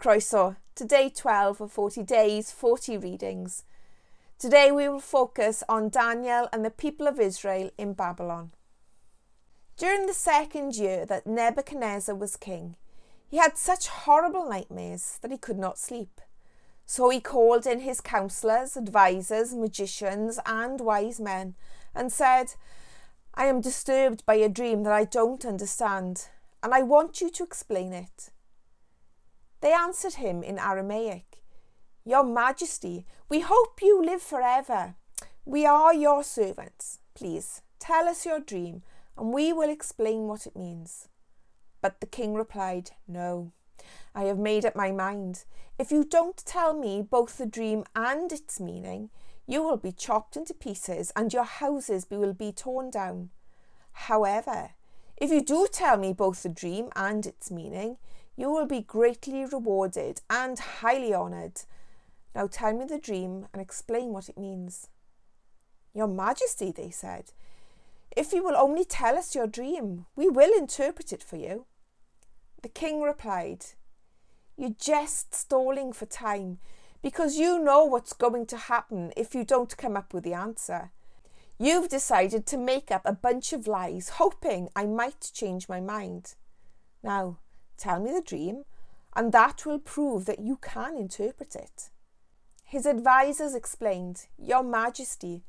Croeso to day 12 of 40 days, 40 readings. Today we will focus on Daniel and the people of Israel in Babylon. During the second year that Nebuchadnezzar was king, he had such horrible nightmares that he could not sleep. So he called in his counselors, advisors, magicians and wise men and said, "I am disturbed by a dream that I don't understand, and I want you to explain it." They answered him in Aramaic, "Your Majesty, we hope you live forever. We are your servants. Please tell us your dream and we will explain what it means." But the king replied, "No, I have made up my mind. If you don't tell me both the dream and its meaning, you will be chopped into pieces and your houses will be torn down. However, if you do tell me both the dream and its meaning, you will be greatly rewarded and highly honoured. Now tell me the dream and explain what it means." "Your Majesty," they said, "if you will only tell us your dream, we will interpret it for you." The king replied, "You're just stalling for time because you know what's going to happen if you don't come up with the answer. You've decided to make up a bunch of lies, hoping I might change my mind. Now, tell me the dream, and that will prove that you can interpret it." His advisors explained, "Your Majesty,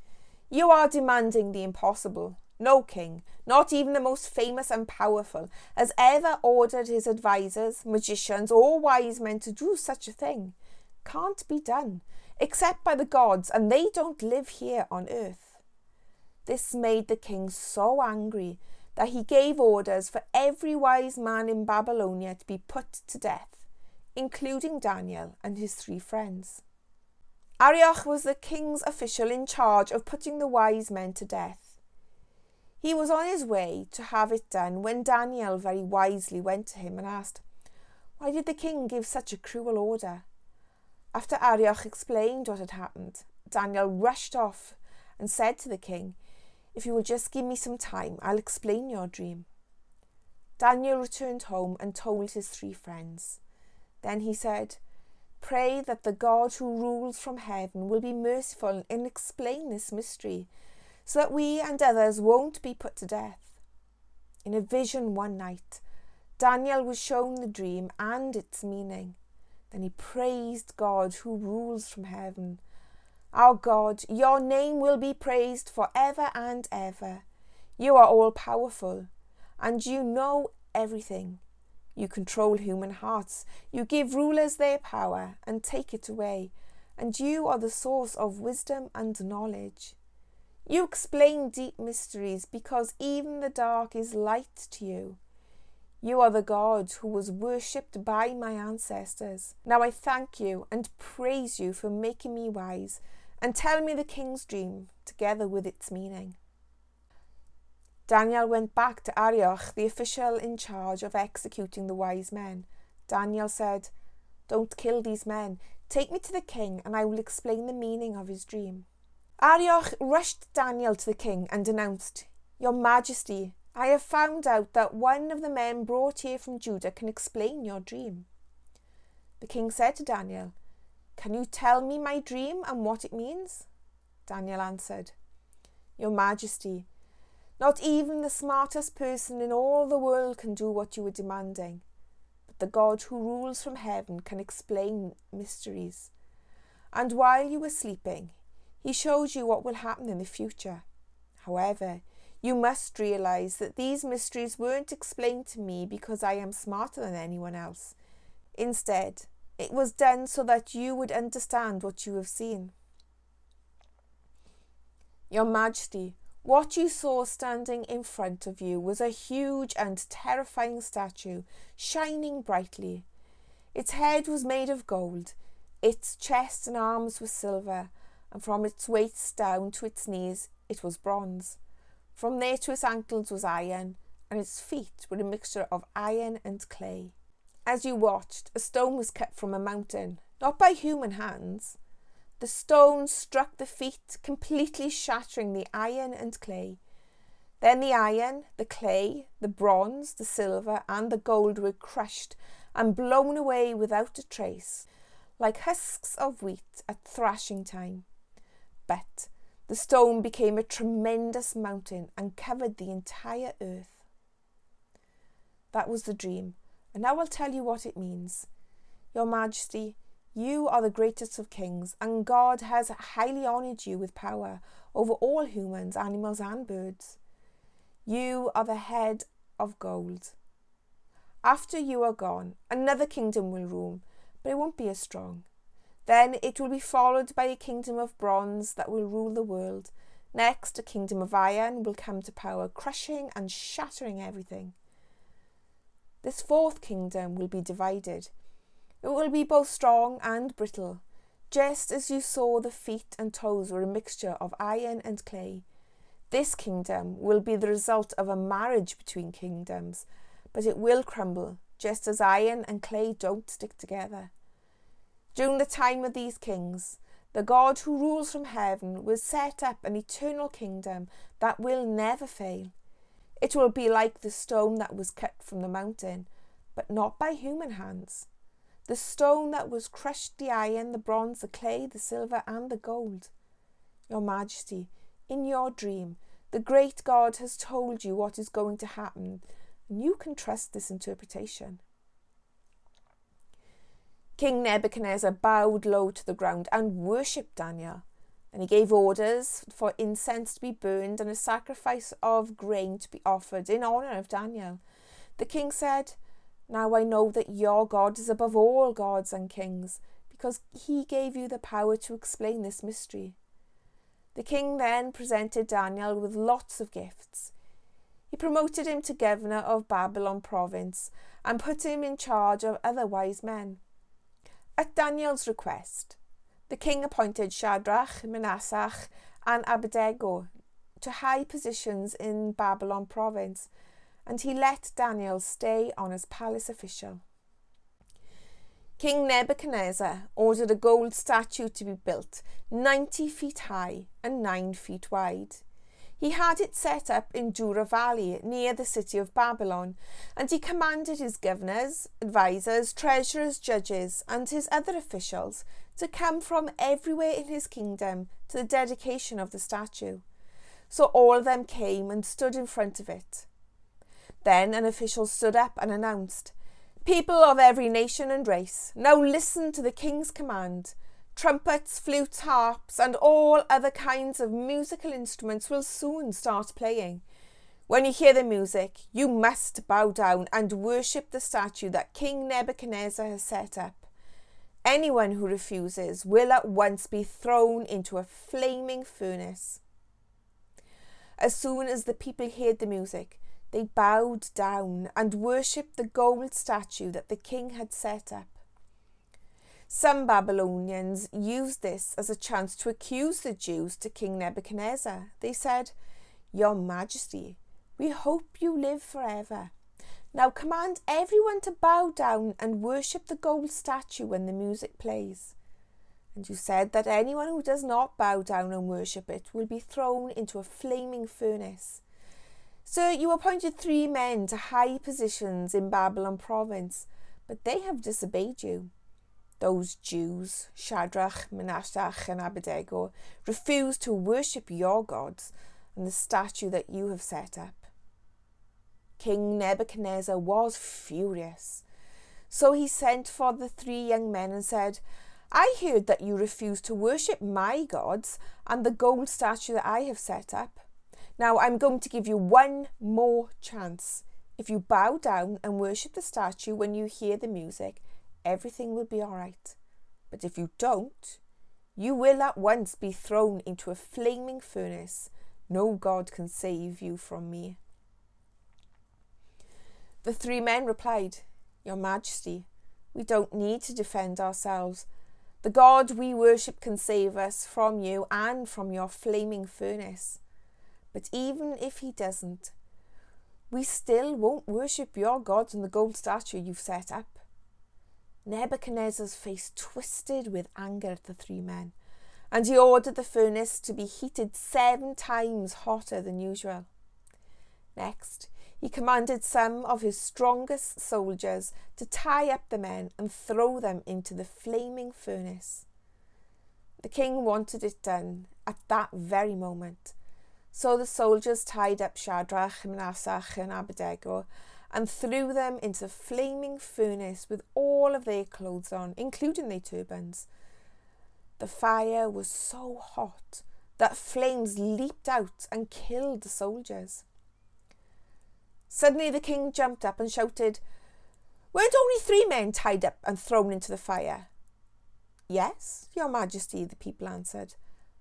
you are demanding the impossible. No king, not even the most famous and powerful, has ever ordered his advisors, magicians, or wise men to do such a thing. Can't be done, except by the gods, and they don't live here on earth." This made the king so angry that he gave orders for every wise man in Babylonia to be put to death, including Daniel and his 3 friends. Arioch was the king's official in charge of putting the wise men to death. He was on his way to have it done when Daniel very wisely went to him and asked, "Why did the king give such a cruel order?" After Arioch explained what had happened, Daniel rushed off and said to the king, "If you will just give me some time, I'll explain your dream." Daniel returned home and told his 3 friends. Then he said, "Pray that the God who rules from heaven will be merciful and explain this mystery, so that we and others won't be put to death." In a vision one night, Daniel was shown the dream and its meaning. Then he praised God who rules from heaven. "Our God, your name will be praised forever and ever. You are all-powerful, and you know everything. You control human hearts. You give rulers their power and take it away, and you are the source of wisdom and knowledge. You explain deep mysteries because even the dark is light to you. You are the God who was worshipped by my ancestors. Now I thank you and praise you for making me wise, and tell me the king's dream together with its meaning." Daniel went back to Arioch, the official in charge of executing the wise men. Daniel said, "Don't kill these men. Take me to the king and I will explain the meaning of his dream." Arioch rushed Daniel to the king and announced, "Your Majesty, I have found out that one of the men brought here from Judah can explain your dream." The king said to Daniel, "Can you tell me my dream and what it means?" Daniel answered, "Your Majesty, not even the smartest person in all the world can do what you are demanding, but the God who rules from heaven can explain mysteries. And while you were sleeping, he showed you what will happen in the future. However, you must realize that these mysteries weren't explained to me because I am smarter than anyone else. Instead, it was done so that you would understand what you have seen. Your Majesty, what you saw standing in front of you was a huge and terrifying statue, shining brightly. Its head was made of gold, its chest and arms were silver, and from its waist down to its knees it was bronze. From there to its ankles was iron, and its feet were a mixture of iron and clay. As you watched, a stone was cut from a mountain, not by human hands. The stone struck the feet, completely shattering the iron and clay. Then the iron, the clay, the bronze, the silver and the gold were crushed and blown away without a trace, like husks of wheat at thrashing time. But the stone became a tremendous mountain and covered the entire earth. That was the dream, and now I'll tell you what it means. Your Majesty, you are the greatest of kings, and God has highly honoured you with power over all humans, animals and birds. You are the head of gold. After you are gone, another kingdom will rule, but it won't be as strong. Then it will be followed by a kingdom of bronze that will rule the world. Next, a kingdom of iron will come to power, crushing and shattering everything. This fourth kingdom will be divided. It will be both strong and brittle, just as you saw the feet and toes were a mixture of iron and clay. This kingdom will be the result of a marriage between kingdoms, but it will crumble, just as iron and clay don't stick together. During the time of these kings, the God who rules from heaven will set up an eternal kingdom that will never fail. It will be like the stone that was cut from the mountain, but not by human hands. The stone that was crushed the iron, the bronze, the clay, the silver and the gold. Your Majesty, in your dream, the great God has told you what is going to happen, and you can trust this interpretation. King Nebuchadnezzar bowed low to the ground and worshipped Daniel. And he gave orders for incense to be burned and a sacrifice of grain to be offered in honour of Daniel. The king said, "Now I know that your God is above all gods and kings, because he gave you the power to explain this mystery." The king then presented Daniel with lots of gifts. He promoted him to governor of Babylon province and put him in charge of other wise men. At Daniel's request, the king appointed Shadrach, Meshach, and Abednego to high positions in Babylon province, and he let Daniel stay on as palace official. King Nebuchadnezzar ordered a gold statue to be built 90 feet high and 9 feet wide. He had it set up in Dura Valley near the city of Babylon, and he commanded his governors, advisors, treasurers, judges, and his other officials to come from everywhere in his kingdom to the dedication of the statue. So all of them came and stood in front of it. Then an official stood up and announced, "People of every nation and race, now listen to the king's command. Trumpets, flutes, harps, and all other kinds of musical instruments will soon start playing. When you hear the music, you must bow down and worship the statue that King Nebuchadnezzar has set up. Anyone who refuses will at once be thrown into a flaming furnace." As soon as the people heard the music, they bowed down and worshipped the gold statue that the king had set up. Some Babylonians used this as a chance to accuse the Jews to King Nebuchadnezzar. They said, "Your Majesty, we hope you live forever. Now command everyone to bow down and worship the gold statue when the music plays. And you said that anyone who does not bow down and worship it will be thrown into a flaming furnace. So you appointed 3 men to high positions in Babylon province, but they have disobeyed you. Those Jews, Shadrach, Meshach, and Abednego, refused to worship your gods and the statue that you have set up." King Nebuchadnezzar was furious. So he sent for the 3 young men and said, "I heard that you refused to worship my gods and the gold statue that I have set up. Now I'm going to give you one more chance. If you bow down and worship the statue when you hear the music, everything will be all right. But if you don't, you will at once be thrown into a flaming furnace. No God can save you from me." The 3 men replied, "Your Majesty, we don't need to defend ourselves. The God we worship can save us from you and from your flaming furnace. But even if he doesn't, we still won't worship your gods and the gold statue you've set up." Nebuchadnezzar's face twisted with anger at the 3 men, and he ordered the furnace to be heated 7 times hotter than usual. Next, He commanded some of his strongest soldiers to tie up the men and throw them into the flaming furnace. The king wanted it done at that very moment. So the soldiers tied up Shadrach, Meshach and Abednego and threw them into the flaming furnace with all of their clothes on, including their turbans. The fire was so hot that flames leaped out and killed the soldiers. Suddenly the king jumped up and shouted, "Weren't only 3 men tied up and thrown into the fire?" "Yes, your majesty," the people answered.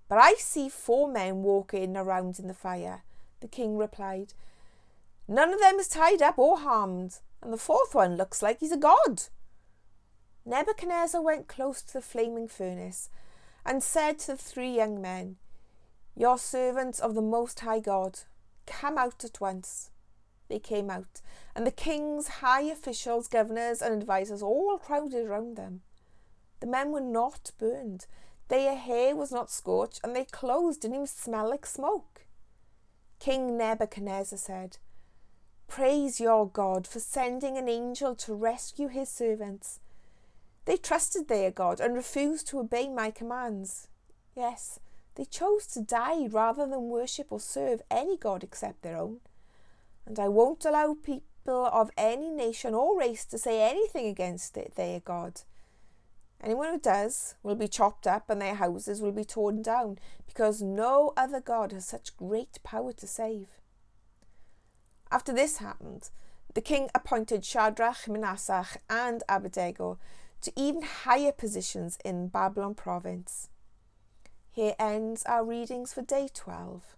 "But I see 4 men walking around in the fire," the king replied. "None of them is tied up or harmed, and the 4th one looks like he's a god." Nebuchadnezzar went close to the flaming furnace and said to the 3 young men, "You're servants of the Most High God. Come out at once." They came out, and the king's high officials, governors and advisors all crowded around them. The men were not burned, their hair was not scorched, and their clothes didn't even smell like smoke. King Nebuchadnezzar said, "Praise your God for sending an angel to rescue his servants. They trusted their God and refused to obey my commands. Yes, they chose to die rather than worship or serve any god except their own. And I won't allow people of any nation or race to say anything against their God. Anyone who does will be chopped up and their houses will be torn down, because no other God has such great power to save." After this happened, the king appointed Shadrach, Meshach and Abednego to even higher positions in Babylon province. Here ends our readings for day 12.